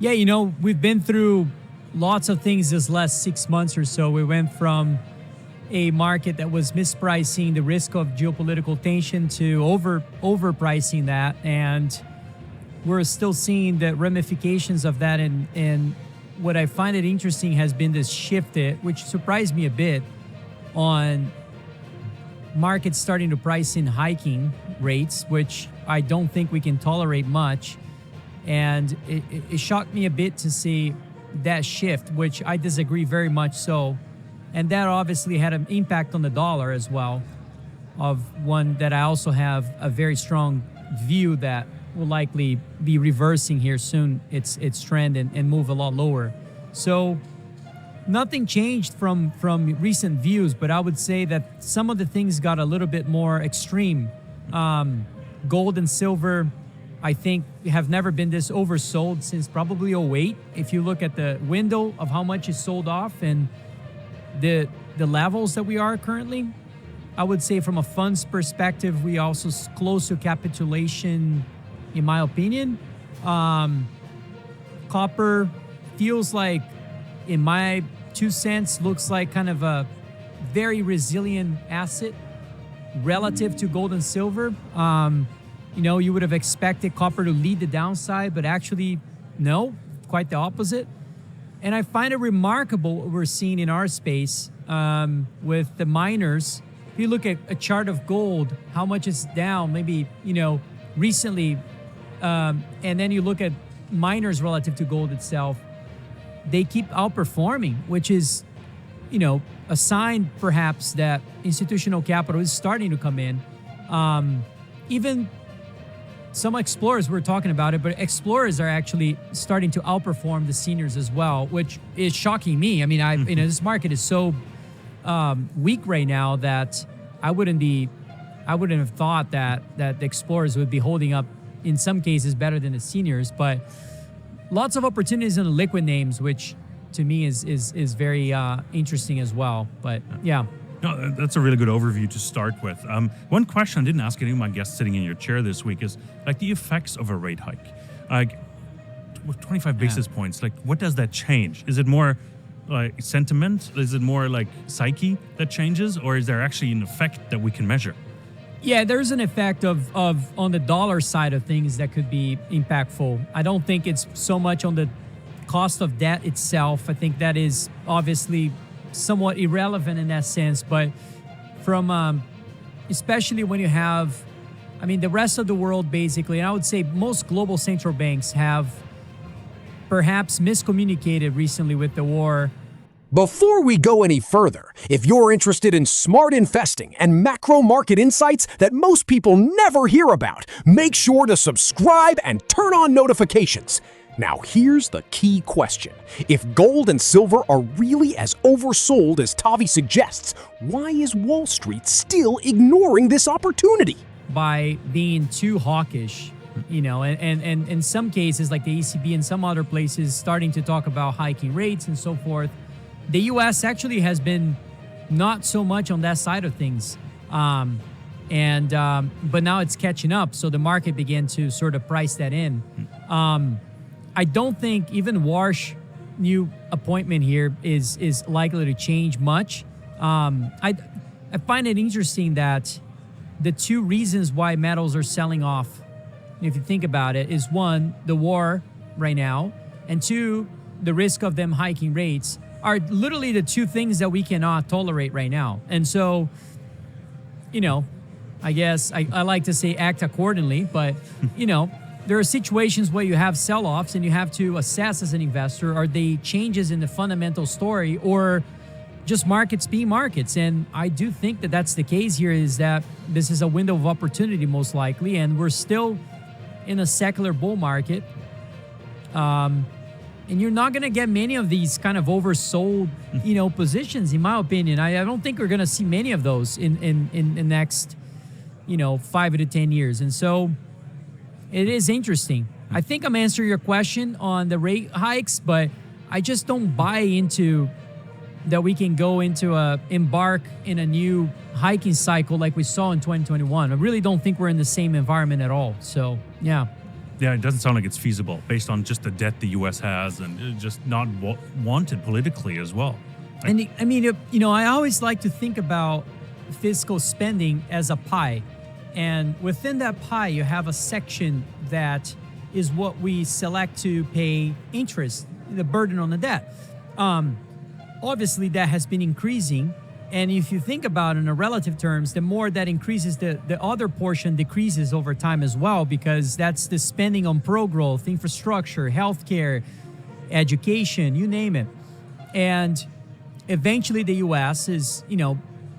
Yeah, we've been through lots of things this last 6 months or so. We went from a market that was mispricing the risk of geopolitical tension to overpricing that, and we're still seeing the ramifications of that. And what I find it interesting has been this shift, which surprised me a bit, on markets starting to price in hiking rates, which I don't think we can tolerate much. And it shocked me a bit to see that shift, which I disagree very much so. And that obviously had an impact on the dollar as well, of one that I also have a very strong view that will likely be reversing here soon its trend and move a lot lower. So nothing changed from recent views, but I would say that some of the things got a little bit more extreme. Gold and silver, I think, have never been this oversold since probably '08. If you look at the window of how much is sold off and the levels that we are currently, I would say from a funds perspective, we also close to capitulation, in my opinion. Copper feels like, in my 2 cents, looks like kind of a very resilient asset relative to gold and silver. You would have expected copper to lead the downside, but actually, no, quite the opposite. And I find it remarkable what we're seeing in our space with the miners. If you look at a chart of gold, how much it's down, maybe, recently, and then you look at miners relative to gold itself, they keep outperforming, which is, a sign perhaps that institutional capital is starting to come in. Even some explorers were talking about it, but explorers are actually starting to outperform the seniors as well, which is shocking me. I mean, this market is so weak right now that I wouldn't have thought that the explorers would be holding up in some cases better than the seniors. But lots of opportunities in the liquid names, which to me is very interesting as well. But yeah. No, that's a really good overview to start with. One question I didn't ask any of my guests sitting in your chair this week is the effects of a rate hike. With 25 basis points, what does that change? Is it more like sentiment? Is it more like psyche that changes? Or is there actually an effect that we can measure? Yeah, there's an effect of on the dollar side of things that could be impactful. I don't think it's so much on the cost of debt itself. I think that is obviously somewhat irrelevant in that sense, but from especially when you have, the rest of the world basically, and I would say most global central banks have perhaps miscommunicated recently with the war. Before we go any further, if you're interested in smart investing and macro market insights that most people never hear about, make sure to subscribe and turn on notifications. Now here's the key question. If gold and silver are really as oversold as Tavi suggests, why is Wall Street still ignoring this opportunity? By being too hawkish, and in some cases like the ECB and some other places starting to talk about hiking rates and so forth. The US actually has been not so much on that side of things. But now it's catching up, so the market began to sort of price that in. I don't think even Warsh' new appointment here is likely to change much. I find it interesting that the two reasons why metals are selling off, if you think about it, is one, the war right now, and two, the risk of them hiking rates are literally the two things that we cannot tolerate right now. And so, I guess I like to say act accordingly, but, there are situations where you have sell-offs and you have to assess as an investor, are they changes in the fundamental story or just markets being markets? And I do think that that's the case here, is that this is a window of opportunity most likely, and we're still in a secular bull market. And you're not going to get many of these kind of oversold, positions, in my opinion. I don't think we're going to see many of those in the next, 5 to 10 years. And so it is interesting. I think I'm answering your question on the rate hikes, but I just don't buy into that we can go into embark in a new hiking cycle like we saw in 2021. I really don't think we're in the same environment at all. So, yeah. Yeah, it doesn't sound like it's feasible based on just the debt the U.S. has and just not wanted politically as well. And I mean, I always like to think about fiscal spending as a pie. And within that pie, you have a section that is what we select to pay interest, the burden on the debt. Obviously, that has been increasing. And if you think about it in a relative terms, the more that increases, the other portion decreases over time as well, because that's the spending on pro-growth, infrastructure, healthcare, education, you name it. And eventually the U.S. is,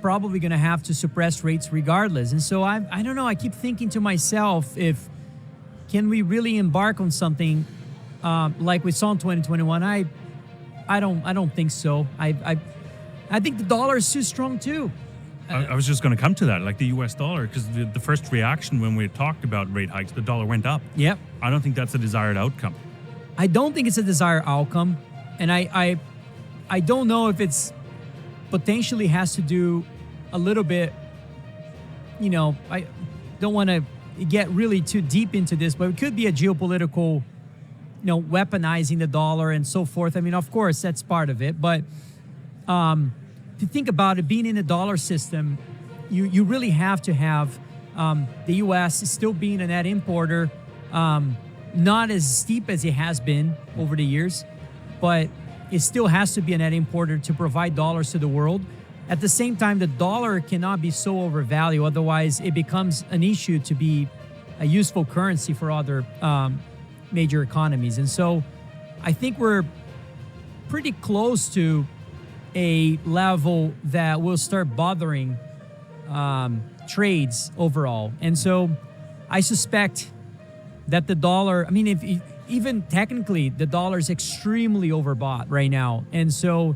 probably going to have to suppress rates regardless. And so I don't know, I keep thinking to myself, can we really embark on something like we saw in 2021? I don't think so. I think the dollar is too strong too. I was just going to come to that, like the U.S. dollar, because the first reaction when we talked about rate hikes, the dollar went up. Yep. I don't think that's a desired outcome. I don't think it's a desired outcome, and I don't know if it's potentially has to do a little bit. I don't want to get really too deep into this, but it could be a geopolitical, weaponizing the dollar and so forth. I mean, of course, that's part of it, but. To think about it, being in a dollar system, you really have to have the U.S. still being a net importer, not as steep as it has been over the years, but it still has to be a net importer to provide dollars to the world. At the same time, the dollar cannot be so overvalued, otherwise it becomes an issue to be a useful currency for other major economies. And so I think we're pretty close to a level that will start bothering trades overall. And so I suspect that the dollar, I mean, if even technically the dollar is extremely overbought right now. And so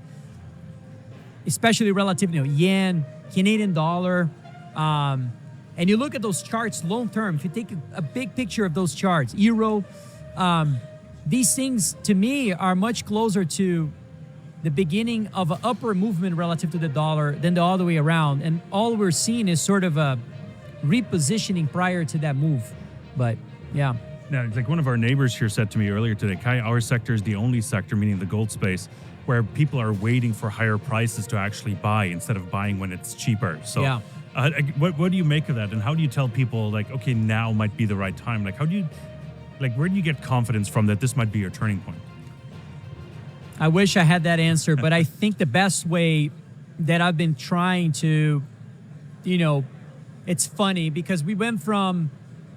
especially relative, yen, Canadian dollar, and you look at those charts long term, if you take a big picture of those charts, euro, these things to me are much closer to the beginning of an upward movement relative to the dollar than the other way around. And all we're seeing is sort of a repositioning prior to that move. But yeah. Now, like one of our neighbors here said to me earlier today, Kai, our sector is the only sector, meaning the gold space, where people are waiting for higher prices to actually buy instead of buying when it's cheaper. So yeah. What do you make of that? And how do you tell people like, okay, now might be the right time? Like, where do you get confidence from that this might be your turning point? I wish I had that answer, but I think the best way that I've been trying to, it's funny because we went from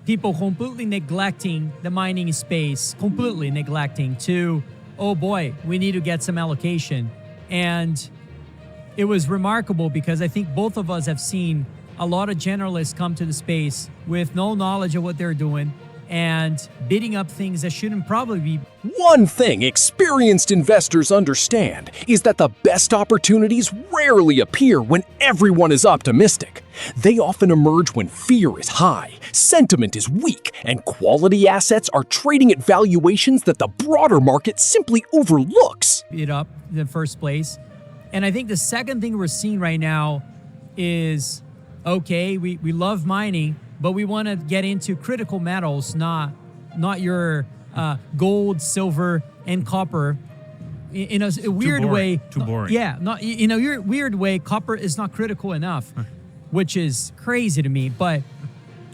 people completely neglecting the mining space, completely neglecting, to, oh boy, we need to get some allocation. And it was remarkable because I think both of us have seen a lot of generalists come to the space with no knowledge of what they're doing and bidding up things that shouldn't probably be. One thing experienced investors understand is that the best opportunities rarely appear when everyone is optimistic. They often emerge when fear is high, sentiment is weak, and quality assets are trading at valuations that the broader market simply overlooks. Bid up in the first place. And I think the second thing we're seeing right now is, okay, we love mining, but we want to get into critical metals, not your gold, silver, and copper. In a weird way. Too boring. Yeah, not in a weird way. Copper is not critical enough, which is crazy to me. But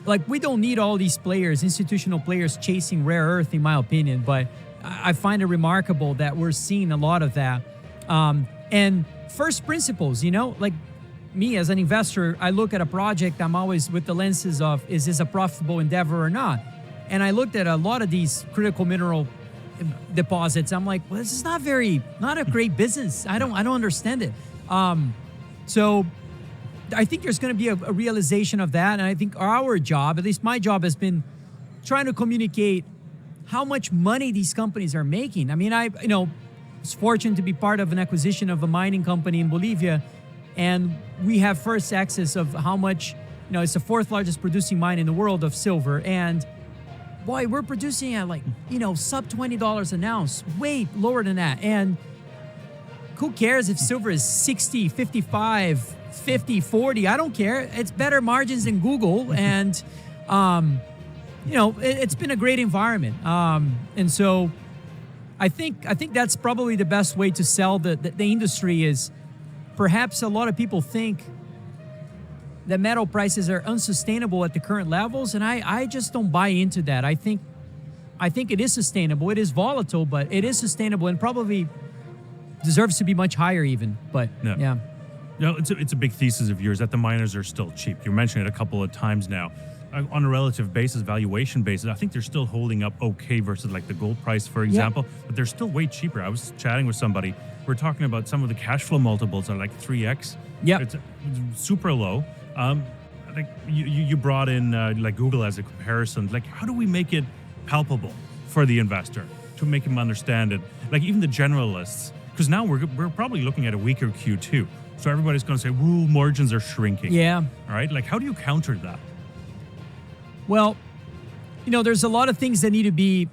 like, we don't need all these players, institutional players, chasing rare earth, in my opinion. But I find it remarkable that we're seeing a lot of that. And first principles, like. Me as an investor, I look at a project, I'm always with the lenses of, is this a profitable endeavor or not? And I looked at a lot of these critical mineral deposits. I'm like, well, this is not a great business. I don't understand it. So I think there's going to be a realization of that. And I think our job, at least my job, has been trying to communicate how much money these companies are making. I mean, I was fortunate to be part of an acquisition of a mining company in Bolivia. And we have first access of how much, it's the fourth largest producing mine in the world of silver. And boy, we're producing at sub $20 an ounce, way lower than that. And who cares if silver is 60, 55, 50, 40? I don't care. It's better margins than Google. And it's been a great environment. And so I think that's probably the best way to sell the industry is perhaps a lot of people think that metal prices are unsustainable at the current levels, and I just don't buy into that. I think it is sustainable. It is volatile, but it is sustainable and probably deserves to be much higher even. But yeah. No, it's a big thesis of yours that the miners are still cheap. You mentioned it a couple of times now. On a relative basis, valuation basis, I think they're still holding up okay versus like the gold price, for example, but they're still way cheaper. I was chatting with somebody. We're talking about some of the cash flow multiples are like 3x. Yeah. It's super low. I think you brought in like Google as a comparison. Like, how do we make it palpable for the investor to make him understand it? Like even the generalists, because now we're probably looking at a weaker Q2. So everybody's going to say, "Woo, margins are shrinking." Yeah. All right. Like, how do you counter that? Well, there's a lot of things that need to be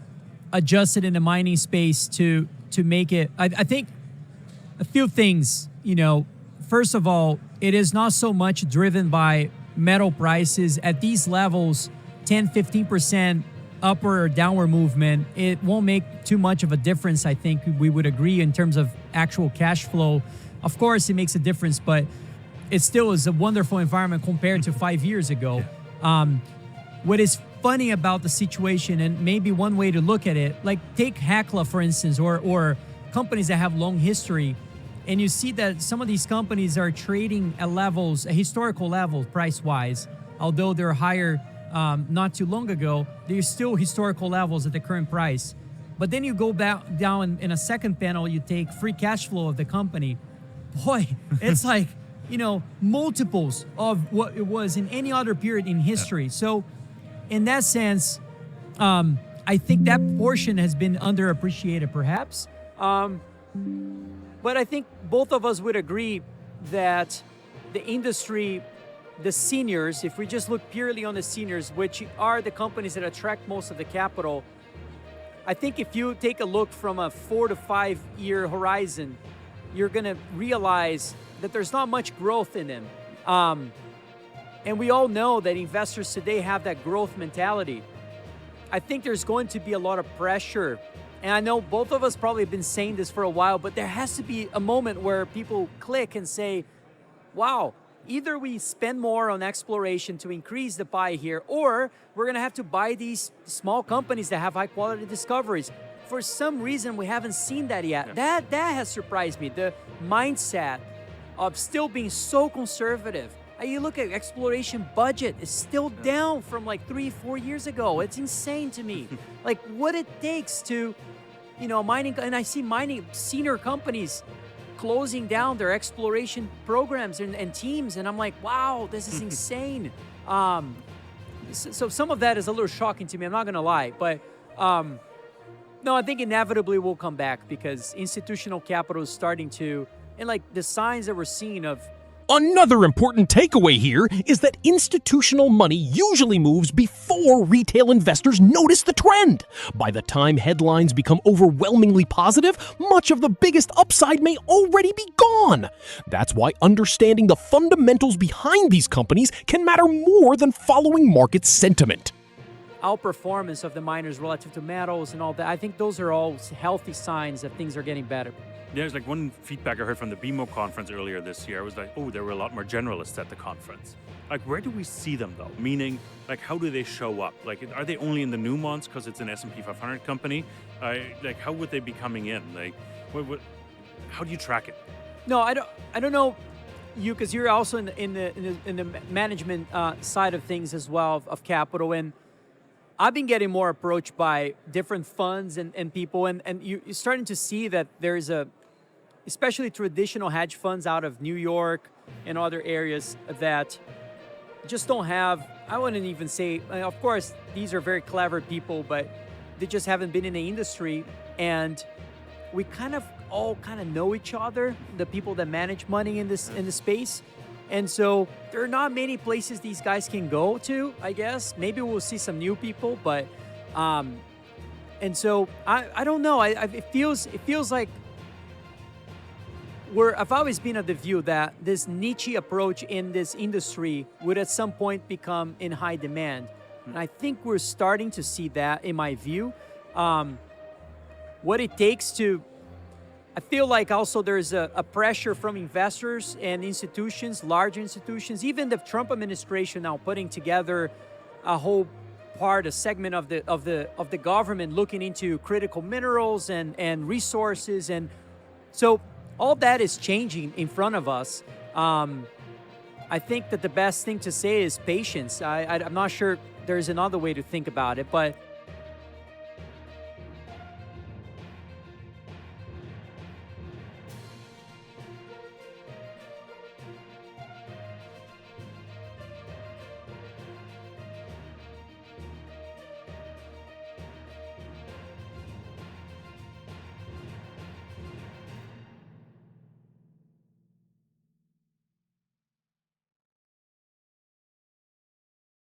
adjusted in the mining space to make it. I think a few things. First of all, it is not so much driven by metal prices at these levels. 10-15% upward or downward movement, it won't make too much of a difference. I think we would agree in terms of actual cash flow. Of course, it makes a difference, but it still is a wonderful environment compared to 5 years ago. What is funny about the situation, and maybe one way to look at it, like take Hekla, for instance, or companies that have long history, and you see that some of these companies are trading at levels, a historical level, price-wise, although they're higher not too long ago, they're still historical levels at the current price. But then you go back down in a second panel, you take free cash flow of the company. Boy, it's like, multiples of what it was in any other period in history. Yeah. So in that sense, I think that portion has been underappreciated perhaps. But I think both of us would agree that the industry, the seniors, if we just look purely on the seniors, which are the companies that attract most of the capital, I think if you take a look from a 4 to 5 year horizon, you're going to realize that there's not much growth in them. And we all know that investors today have that growth mentality. I think there's going to be a lot of pressure. And I know both of us probably have been saying this for a while, but there has to be a moment where people click and say, wow, either we spend more on exploration to increase the pie here, or we're going to have to buy these small companies that have high quality discoveries. For some reason, we haven't seen that yet. Yeah. That has surprised me. The mindset of still being so conservative. You look at exploration budget, it's still down from like 3-4 years ago. It's insane to me. Like what it takes to, mining, and I see mining senior companies closing down their exploration programs and teams, and I'm like, wow, this is insane. So some of that is a little shocking to me, I'm not gonna lie, but no, I think inevitably we'll come back because institutional capital is starting to, and like the signs that we're seeing of. Another important takeaway here is that institutional money usually moves before retail investors notice the trend. By the time headlines become overwhelmingly positive, much of the biggest upside may already be gone. That's why understanding the fundamentals behind these companies can matter more than following market sentiment. Outperformance of the miners relative to metals and all that, I think those are all healthy signs that things are getting better. There's like one feedback I heard from the BMO conference earlier this year. I was like, oh, there were a lot more generalists at the conference. Like, where do we see them though? Meaning, like, how do they show up? Like, are they only in the Newmonts because it's an S&P 500 company? Like, how would they be coming in? Like, how do you track it? No, I don't know you, because you're also in the management side of things as well of capital, and I've been getting more approached by different funds and people, and you're starting to see that there's especially traditional hedge funds out of New York and other areas that just don't have, I wouldn't even say, of course, these are very clever people, but they just haven't been in the industry. And we all know each other, the people that manage money in this space. And so there are not many places these guys can go to, I guess. Maybe we'll see some new people, but and so I don't know. It feels like I've always been of the view that this niche approach in this industry would at some point become in high demand. And I think we're starting to see that, in my view. What it takes to, I feel like also there's a pressure from investors and institutions, large institutions, even the Trump administration now putting together a whole a segment of the government looking into critical minerals and resources. And so all that is changing in front of us. I think that the best thing to say is patience. I'm not sure there's another way to think about it, but